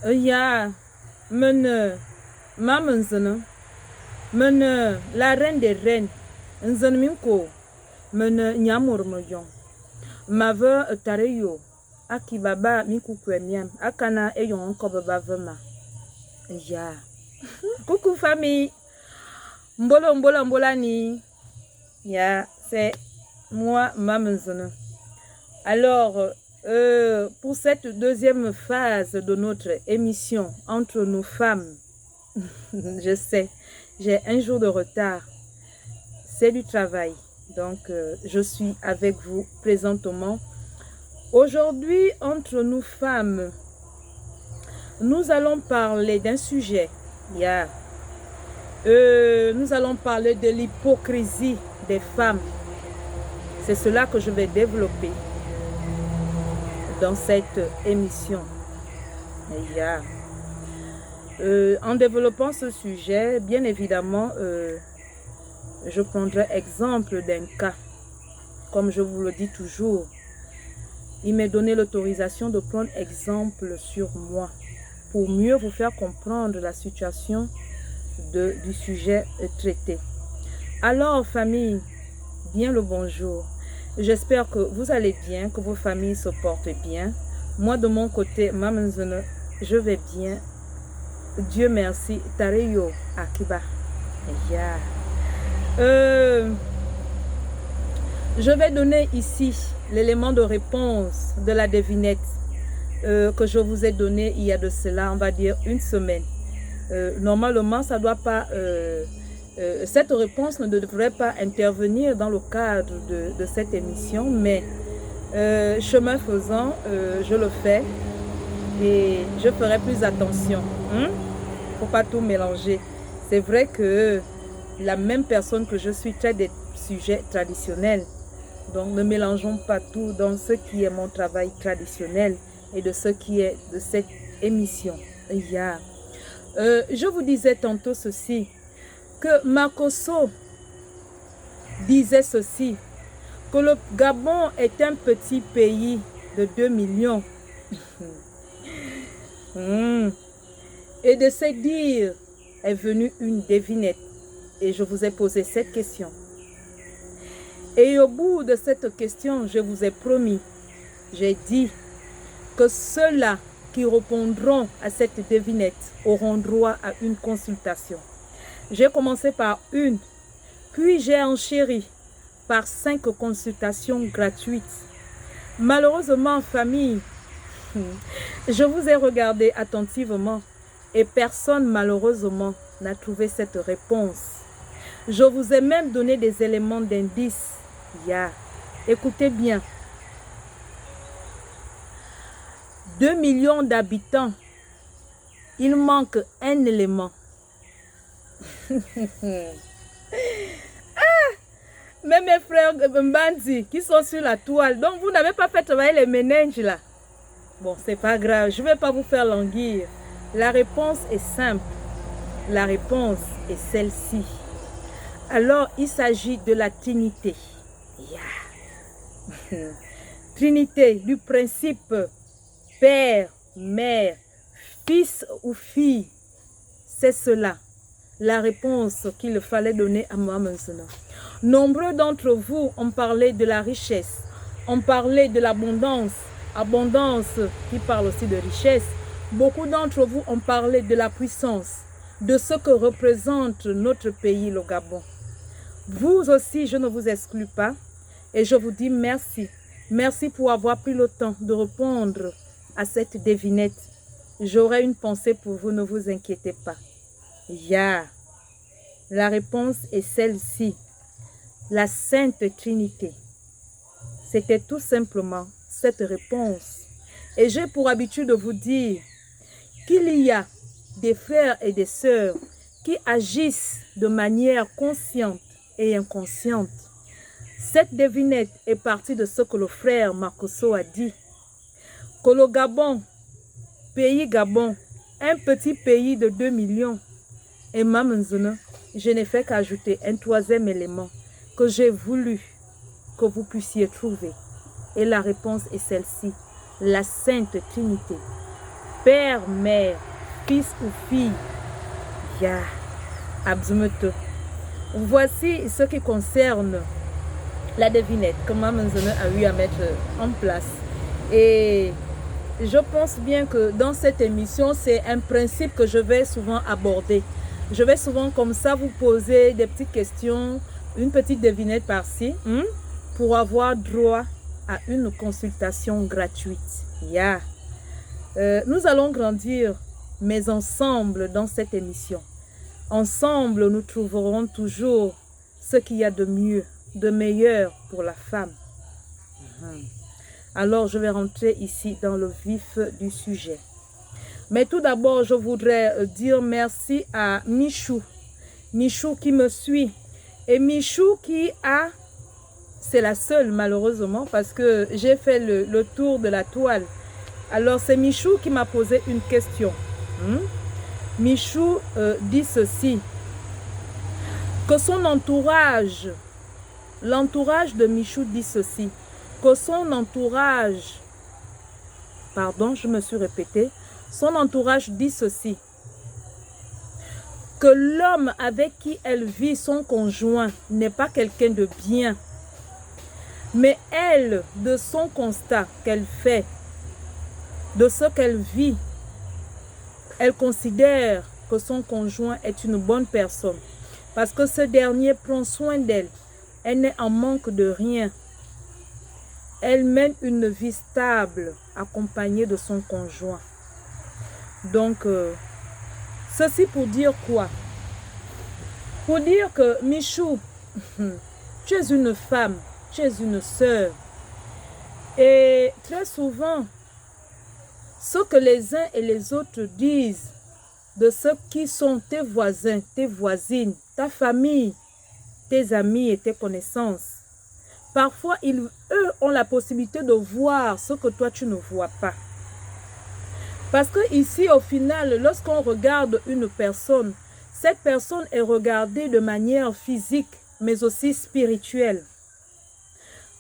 Ya, mene, maman nzene, mene, la reine des reines, nzene minko, mene, nyamur moyon, ma ve tareyo, aki baba miku kwemiam, akana eyon kobe bavema. Ya, coucou famille, mbolo mbolo mbola ni, ya, c'est moi, maman nzene. Alors, pour cette deuxième phase de notre émission entre nos femmes, je sais, j'ai un jour de retard, c'est du travail, donc je suis avec vous présentement. Aujourd'hui, entre nous femmes, nous allons parler d'un sujet, nous allons parler de l'hypocrisie des femmes. C'est cela que je vais développer dans cette émission. En développant ce sujet, bien évidemment, je prendrai exemple d'un cas. Comme je vous le dis toujours, il m'est donné l'autorisation de prendre exemple sur moi pour mieux vous faire comprendre la situation du sujet traité. Alors, famille, bien le bonjour. J'espère que vous allez bien, que vos familles se portent bien. Moi, de mon côté, maman Zene, je vais bien. Dieu merci. Tareyo Akiba. Je vais donner ici l'élément de réponse de la devinette que je vous ai donné il y a de cela, on va dire, une semaine. Normalement, ça doit pas... cette réponse ne devrait pas intervenir dans le cadre de cette émission, mais chemin faisant, je le fais et je ferai plus attention. Faut pas tout mélanger. C'est vrai que la même personne que je suis traite des sujets traditionnels. Donc ne mélangeons pas tout dans ce qui est mon travail traditionnel et de ce qui est de cette émission. Je vous disais tantôt ceci, que Makosso disait ceci, que le Gabon est un petit pays de 2 millions. Et de ces dires est venue une devinette. Et je vous ai posé cette question. Et au bout de cette question, je vous ai promis, j'ai dit que ceux-là qui répondront à cette devinette auront droit à une consultation. J'ai commencé par une, puis j'ai enchéri par 5 consultations gratuites. Malheureusement, famille, je vous ai regardé attentivement et personne, malheureusement, n'a trouvé cette réponse. Je vous ai même donné des éléments d'indice. Écoutez bien. 2 millions d'habitants. Il manque un élément. Même mes frères Mbandi qui sont sur la toile. Donc vous n'avez pas fait travailler les méninges là. Bon, c'est pas grave. Je ne vais pas vous faire languir. La réponse est simple. La réponse est celle-ci. Alors, il s'agit de la Trinité. Trinité, du principe Père, Mère, Fils ou Fille. C'est cela. La réponse qu'il fallait donner à moi maintenant. Nombreux d'entre vous ont parlé de la richesse, ont parlé de l'abondance, abondance qui parle aussi de richesse. Beaucoup d'entre vous ont parlé de la puissance, de ce que représente notre pays, le Gabon. Vous aussi, je ne vous exclus pas et je vous dis merci. Merci pour avoir pris le temps de répondre à cette devinette. J'aurai une pensée pour vous, ne vous inquiétez pas. La réponse est celle-ci. La Sainte Trinité. C'était tout simplement cette réponse. Et j'ai pour habitude de vous dire qu'il y a des frères et des sœurs qui agissent de manière consciente et inconsciente. Cette devinette est partie de ce que le frère Makosso a dit. Que le Gabon, pays Gabon, un petit pays de 2 millions, et Mamenzuna, je n'ai fait qu'ajouter un troisième élément que j'ai voulu que vous puissiez trouver. Et la réponse est celle-ci, la Sainte Trinité. père, mère, fils ou fille. Ya, abzumete. Voici ce qui concerne la devinette que Maman Zene a eu à mettre en place. Et je pense bien que dans cette émission, c'est un principe que je vais souvent aborder. Je vais souvent comme ça vous poser des petites questions, une petite devinette par-ci, pour avoir droit à une consultation gratuite. Yeah. Nous allons grandir, mais ensemble dans cette émission. Ensemble, nous trouverons toujours ce qu'il y a de mieux, de meilleur pour la femme. Alors, je vais rentrer ici dans le vif du sujet. Mais tout d'abord, je voudrais dire merci à Michou. Michou qui me suit. Et Michou qui a... C'est la seule, malheureusement, parce que j'ai fait le tour de la toile. Alors, c'est Michou qui m'a posé une question. Michou dit ceci. Que son entourage, l'entourage de Michou dit ceci. Que son entourage, pardon, je me suis répétée, son entourage dit ceci, que l'homme avec qui elle vit, son conjoint, n'est pas quelqu'un de bien, mais elle, de son constat qu'elle fait, de ce qu'elle vit, elle considère que son conjoint est une bonne personne, parce que ce dernier prend soin d'elle, elle n'est en manque de rien. Elle mène une vie stable, accompagnée de son conjoint. Donc, ceci pour dire quoi? Pour dire que Michou, tu es une femme, tu es une sœur. Et très souvent, ce que les uns et les autres disent de ceux qui sont tes voisins, tes voisines, ta famille, tes amis et tes connaissances, parfois, eux ont la possibilité de voir ce que toi, tu ne vois pas. Parce que ici, au final, lorsqu'on regarde une personne, cette personne est regardée de manière physique, mais aussi spirituelle.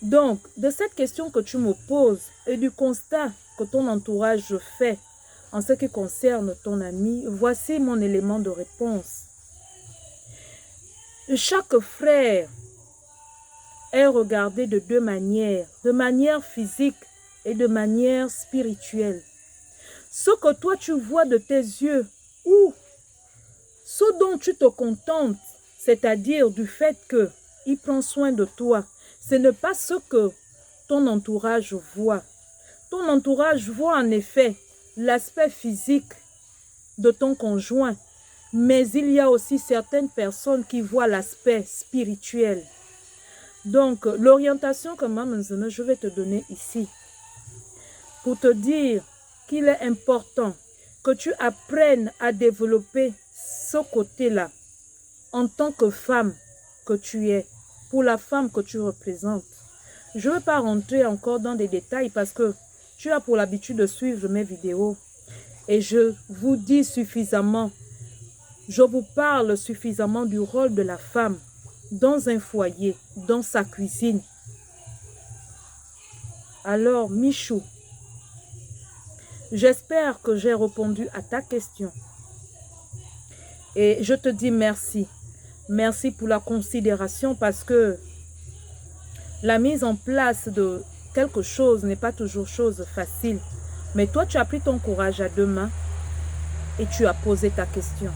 Donc, de cette question que tu me poses et du constat que ton entourage fait en ce qui concerne ton ami, voici mon élément de réponse. Chaque frère est regardé de deux manières, de manière physique et de manière spirituelle. Ce que toi tu vois de tes yeux ou ce dont tu te contentes, c'est-à-dire du fait qu'il prend soin de toi, ce n'est pas ce que ton entourage voit. Ton entourage voit en effet l'aspect physique de ton conjoint, mais il y a aussi certaines personnes qui voient l'aspect spirituel. Donc, l'orientation que Maman Zene, je vais te donner ici, pour te dire qu'il est important que tu apprennes à développer ce côté-là en tant que femme que tu es, pour la femme que tu représentes. Je ne vais pas rentrer encore dans des détails parce que tu as pour l'habitude de suivre mes vidéos et je vous dis suffisamment, je vous parle suffisamment du rôle de la femme dans un foyer, dans sa cuisine. Alors, Michou, j'espère que j'ai répondu à ta question. Et je te dis merci. Merci pour la considération parce que la mise en place de quelque chose n'est pas toujours chose facile. Mais toi, tu as pris ton courage à deux mains et tu as posé ta question.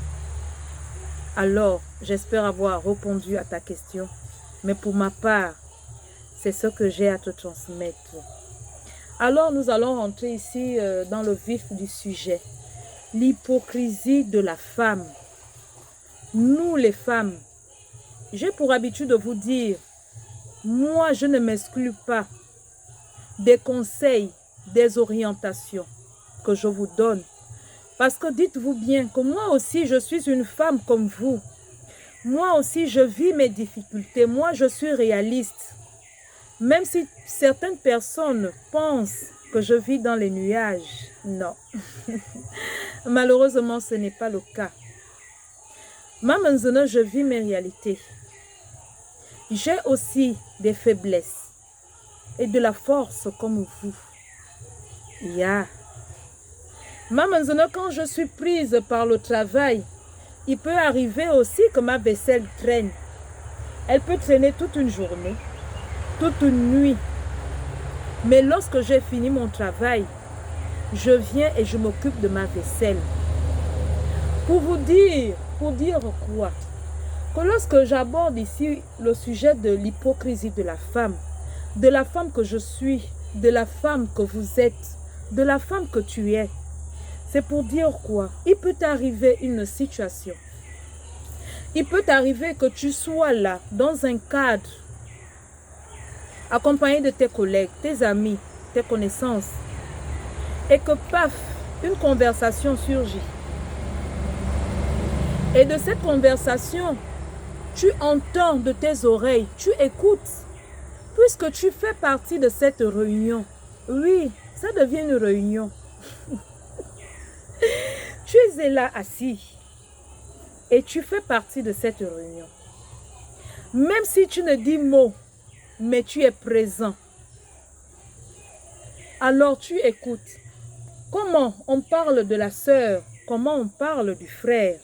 Alors, j'espère avoir répondu à ta question. Mais pour ma part, c'est ce que j'ai à te transmettre. Alors, nous allons rentrer ici dans le vif du sujet. L'hypocrisie de la femme. Nous, les femmes, j'ai pour habitude de vous dire, moi, je ne m'exclus pas des conseils, des orientations que je vous donne. Parce que dites-vous bien que moi aussi, je suis une femme comme vous. Moi aussi, je vis mes difficultés. Moi, je suis réaliste. Même si certaines personnes pensent que je vis dans les nuages, non. Malheureusement, ce n'est pas le cas. Maman Zene, je vis mes réalités. J'ai aussi des faiblesses et de la force comme vous. Yeah. Maintenant, quand je suis prise par le travail, il peut arriver aussi que ma vaisselle traîne. Elle peut traîner toute une journée, toute une nuit. Mais lorsque j'ai fini mon travail, je viens et je m'occupe de ma vaisselle. Pour dire quoi? Que lorsque j'aborde ici le sujet de l'hypocrisie de la femme que je suis, de la femme que vous êtes, de la femme que tu es, c'est pour dire quoi? Il peut t'arriver une situation. Il peut t'arriver que tu sois là, dans un cadre, accompagné de tes collègues, tes amis, tes connaissances, et que paf, une conversation surgit. Et de cette conversation, tu entends de tes oreilles, tu écoutes, puisque tu fais partie de cette réunion. Oui, ça devient une réunion. Tu es là assis et tu fais partie de cette réunion. Même si tu ne dis mot, mais tu es présent. Alors tu écoutes. Comment on parle de la sœur, comment on parle du frère.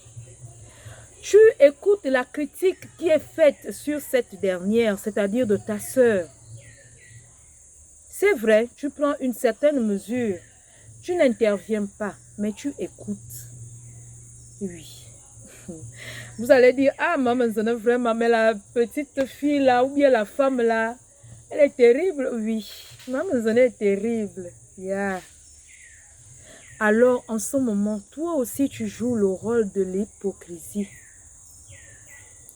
Tu écoutes la critique qui est faite sur cette dernière, c'est-à-dire de ta sœur. C'est vrai, tu prends une certaine mesure. Tu n'interviens pas, mais tu écoutes. Oui. Vous allez dire, ah, maman, vraiment, mais la petite fille là, ou bien la femme là, elle est terrible. Oui, maman, est terrible. Yeah. Alors, en ce moment, toi aussi, tu joues le rôle de l'hypocrisie.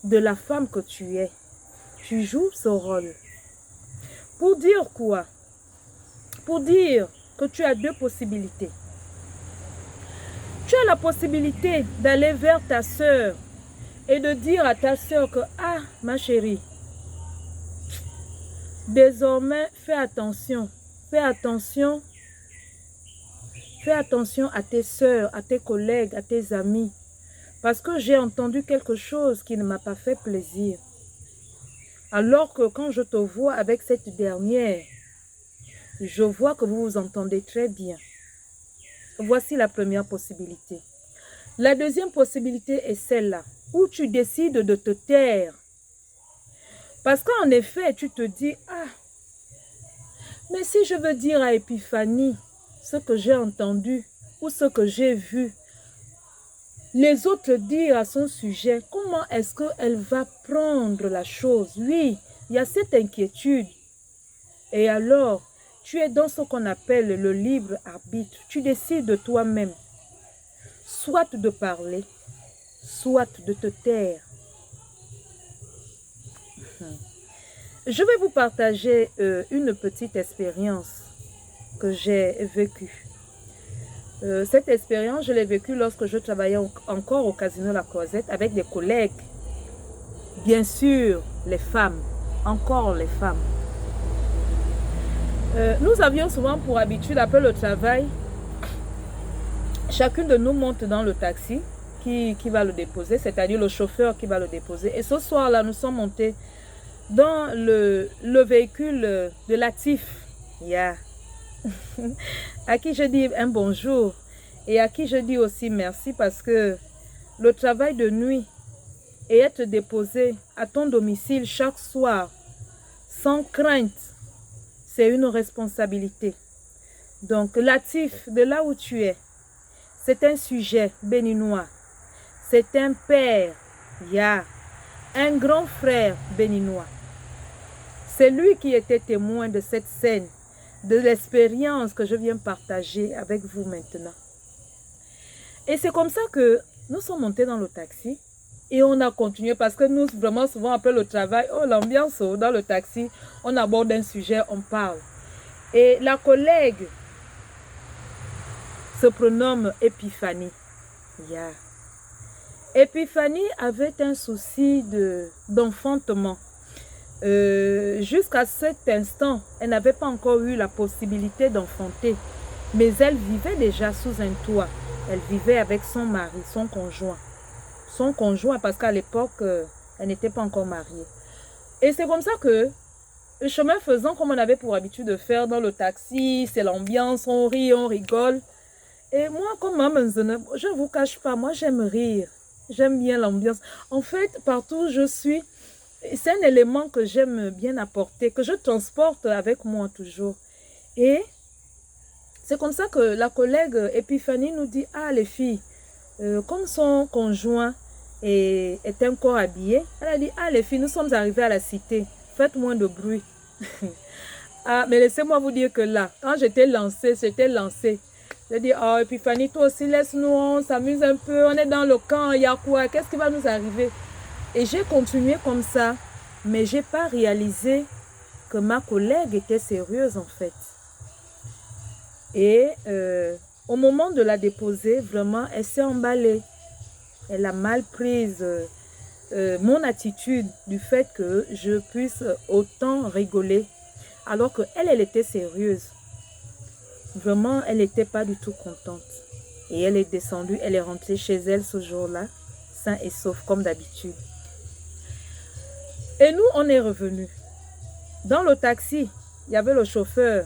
De la femme que tu es. Tu joues ce rôle. Pour dire quoi? Pour dire que tu as deux possibilités. Tu as la possibilité d'aller vers ta sœur et de dire à ta sœur que, ah, ma chérie, désormais, fais attention à tes sœurs, à tes collègues, à tes amis, parce que j'ai entendu quelque chose qui ne m'a pas fait plaisir. Alors que quand je te vois avec cette dernière, je vois que vous vous entendez très bien. Voici la première possibilité. La deuxième possibilité est celle-là, où tu décides de te taire. Parce qu'en effet, tu te dis, ah, mais si je veux dire à Épiphanie ce que j'ai entendu ou ce que j'ai vu, les autres dire à son sujet, comment est-ce qu'elle va prendre la chose? Oui, il y a cette inquiétude. Et alors, tu es dans ce qu'on appelle le libre arbitre. Tu décides de toi-même, soit de parler, soit de te taire. Je vais vous partager une petite expérience que j'ai vécue. Cette expérience, je l'ai vécue lorsque je travaillais encore au Casino La Croisette avec des collègues. Bien sûr, les femmes, encore les femmes. Nous avions souvent pour habitude, après le travail, chacune de nous monte dans le taxi qui va le déposer, c'est-à-dire le chauffeur qui va le déposer. Et ce soir-là, nous sommes montés dans le véhicule de Latif, yeah. À qui je dis un bonjour et à qui je dis aussi merci parce que le travail de nuit et être déposé à ton domicile chaque soir sans crainte, c'est une responsabilité. Donc, Latif, de là où tu es, c'est un sujet béninois. C'est un père, yeah, un grand frère béninois. C'est lui qui était témoin de cette scène, de l'expérience que je viens partager avec vous maintenant. Et c'est comme ça que nous sommes montés dans le taxi et on a continué parce que nous, vraiment souvent après le travail, oh l'ambiance dans le taxi, on aborde un sujet, on parle. Et la collègue se prénomme Épiphanie. Yeah. Épiphanie avait un souci d'enfantement. Jusqu'à cet instant, elle n'avait pas encore eu la possibilité d'enfanter. Mais elle vivait déjà sous un toit. Elle vivait avec son mari, son conjoint. Son conjoint, parce qu'à l'époque, elle n'était pas encore mariée. Et c'est comme ça que, le chemin faisant, comme on avait pour habitude de faire dans le taxi, c'est l'ambiance, on rit, on rigole. Et moi, comme maman, je ne vous cache pas, moi j'aime rire. J'aime bien l'ambiance. En fait, partout où je suis, c'est un élément que j'aime bien apporter, que je transporte avec moi toujours. Et c'est comme ça que la collègue Epiphanie nous dit, ah les filles, comme son conjoint est encore habillé, elle a dit, ah les filles, nous sommes arrivés à la cité, faites moins de bruit. Ah, mais laissez-moi vous dire que là, quand j'étais lancée. J'ai dit, oh Epiphanie, toi aussi, laisse-nous, on s'amuse un peu, on est dans le camp, il y a quoi, qu'est-ce qui va nous arriver? Et j'ai continué comme ça, mais je n'ai pas réalisé que ma collègue était sérieuse en fait. Et au moment de la déposer, vraiment, elle s'est emballée. Elle a mal prise mon attitude du fait que je puisse autant rigoler, alors qu'elle, elle était sérieuse. Vraiment, elle n'était pas du tout contente. Et elle est descendue, elle est rentrée chez elle ce jour-là, sain et sauf, comme d'habitude. Et nous, on est revenus. Dans le taxi, il y avait le chauffeur,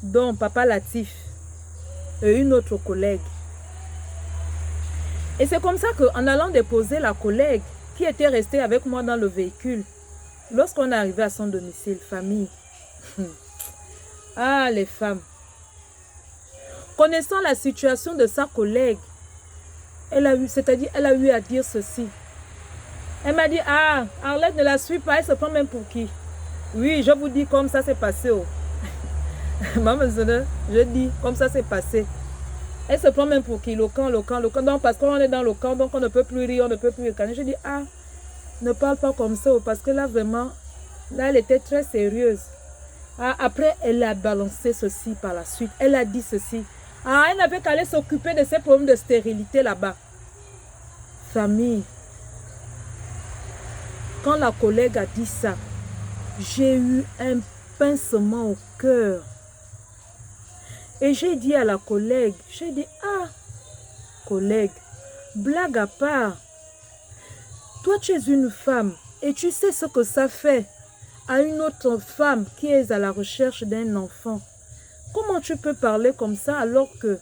dont Papa Latif, et une autre collègue. Et c'est comme ça qu'en allant déposer la collègue, qui était restée avec moi dans le véhicule, lorsqu'on est arrivé à son domicile, famille, ah, les femmes, connaissant la situation de sa collègue, elle a eu à dire ceci. Elle m'a dit, ah, Arlette ne la suit pas, elle se prend même pour qui? Oui, je vous dis comme ça c'est passé. Oh. Maman, je dis comme ça c'est passé. Elle se prend même pour qui? Le camp. Donc, parce qu'on est dans le camp, donc on ne peut plus rire, on ne peut plus ricaner. Je dis, ah, ne parle pas comme ça, parce que là, vraiment, là, elle était très sérieuse. Ah, après, elle a balancé ceci par la suite. Elle a dit ceci. Ah, elle n'avait qu'à aller s'occuper de ses problèmes de stérilité là-bas. Famille. Quand la collègue a dit ça, j'ai eu un pincement au cœur. Et j'ai dit à la collègue, j'ai dit, ah, collègue, blague à part, toi tu es une femme et tu sais ce que ça fait à une autre femme qui est à la recherche d'un enfant. Comment tu peux parler comme ça alors que